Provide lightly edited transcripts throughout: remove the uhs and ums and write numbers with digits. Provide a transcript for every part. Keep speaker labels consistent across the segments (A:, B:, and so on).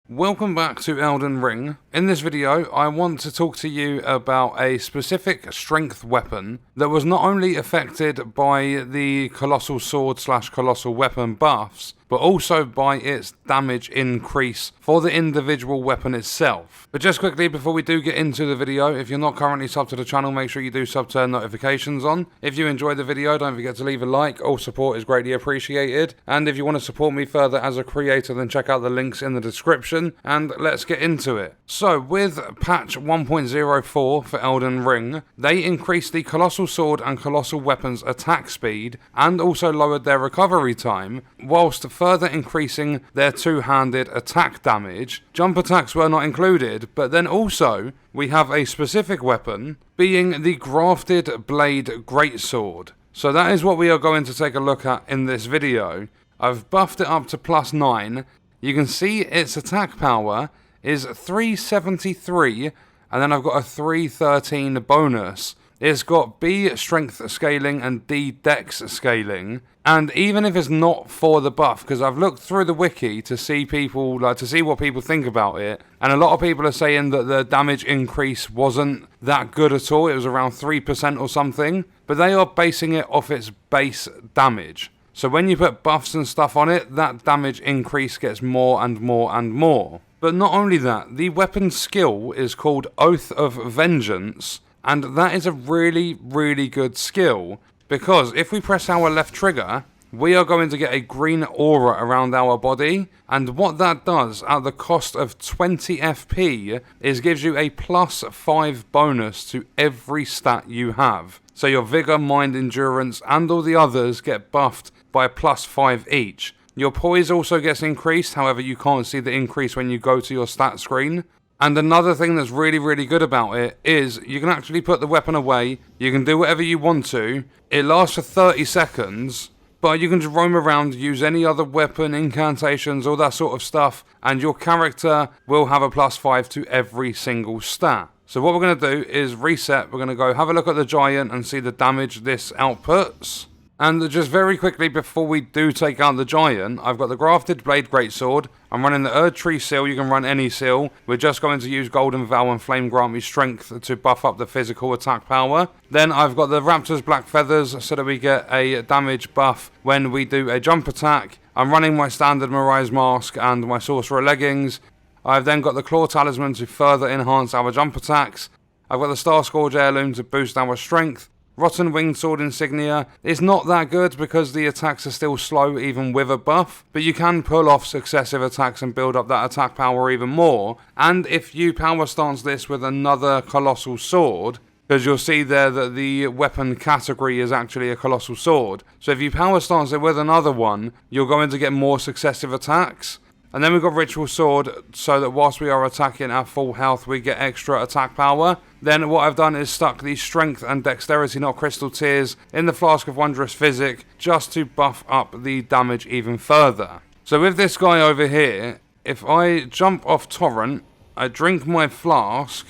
A: Welcome back to Elden Ring. In this video, I want to talk to you about a specific strength weapon that was not only affected by the colossal sword / colossal weapon buffs, but also by its damage increase for the individual weapon itself. But just quickly, before we do get into the video, if you're not currently subbed to the channel, make sure you do sub, turn notifications on. If you enjoyed the video, don't forget to leave a like. All support is greatly appreciated. And if you want to support me further as a creator, then check out the links in the description. And let's get into it. So, with patch 1.04 for Elden Ring, they increased the colossal sword and colossal weapons attack speed, and also lowered their recovery time, whilst further increasing their two-handed attack damage. Jump attacks were not included, but then also we have a specific weapon being the Grafted Blade Greatsword. So that is what we are going to take a look at in this video. I've buffed it up to +9. You can see its attack power is 373, and then I've got a 313 bonus. It's got B strength scaling and D dex scaling. And even if it's not for the buff, because I've looked through the wiki to see what people think about it, and a lot of people are saying that the damage increase wasn't that good at all. It was around 3% or something, but they are basing it off its base damage. So when you put buffs and stuff on it, that damage increase gets more and more and more. But not only that, the weapon skill is called Oath of Vengeance, and that is a really, really good skill, because if we press our left trigger, we are going to get a green aura around our body, and what that does at the cost of 20 FP is gives you a +5 bonus to every stat you have. So your vigor, mind, endurance, and all the others get buffed by a +5 each. Your poise also gets increased, however you can't see the increase when you go to your stat screen. And another thing that's really, really good about it is you can actually put the weapon away, you can do whatever you want to, it lasts for 30 seconds, but you can just roam around, use any other weapon, incantations, all that sort of stuff, and your character will have a +5 to every single stat. So what we're going to do is reset, we're going to go have a look at the giant and see the damage this outputs. And just very quickly before we do take out the giant, I've got the Grafted Blade Greatsword. I'm running the Erd Tree seal, you can run any seal. We're just going to use Golden Vow and Flame Grant Me Strength to buff up the physical attack power. Then I've got the Raptor's Black Feathers so that we get a damage buff when we do a jump attack. I'm running my standard Mirage Mask and my Sorcerer Leggings. I've then got the Claw Talisman to further enhance our jump attacks. I've got the Star Scourge Heirloom to boost our strength. Rotten Winged Sword Insignia is not that good because the attacks are still slow even with a buff, but you can pull off successive attacks and build up that attack power even more. And if you power stance this with another colossal sword, because you'll see there that the weapon category is actually a colossal sword, so if you power stance it with another one, you're going to get more successive attacks. And then we've got Ritual Sword, so that whilst we are attacking at full health, we get extra attack power. Then what I've done is stuck the Strength and Dexterity, not Crystal Tears, in the Flask of Wondrous Physic, just to buff up the damage even further. So with this guy over here, if I jump off Torrent, I drink my Flask,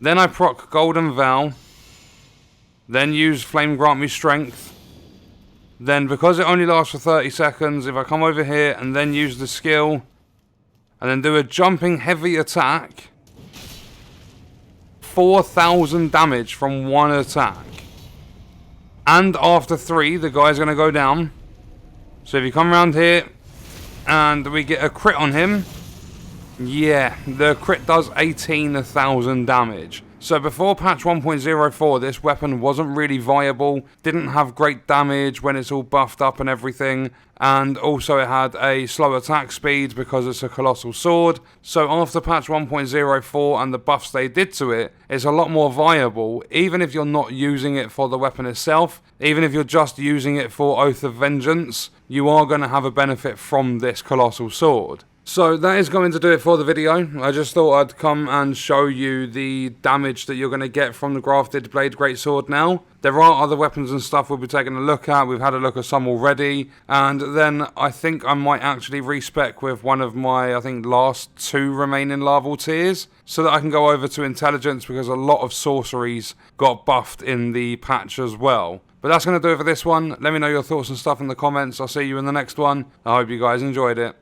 A: then I proc Golden Vow, then use Flame Grant Me Strength. Then, because it only lasts for 30 seconds, if I come over here and then use the skill, and then do a jumping heavy attack, 4,000 damage from one attack. And after 3, the guy's going to go down. So if you come around here, and we get a crit on him, yeah, the crit does 18,000 damage. So before patch 1.04, this weapon wasn't really viable, didn't have great damage when it's all buffed up and everything, and also it had a slow attack speed because it's a colossal sword. So after patch 1.04 and the buffs they did to it, it's a lot more viable, even if you're not using it for the weapon itself, even if you're just using it for Oath of Vengeance, you are going to have a benefit from this colossal sword. So that is going to do it for the video. I just thought I'd come and show you the damage that you're going to get from the Grafted Blade Greatsword now. There are other weapons and stuff we'll be taking a look at. We've had a look at some already. And then I think I might actually respec with one of my, last 2 remaining larval tiers, so that I can go over to intelligence, because a lot of sorceries got buffed in the patch as well. But that's going to do it for this one. Let me know your thoughts and stuff in the comments. I'll see you in the next one. I hope you guys enjoyed it.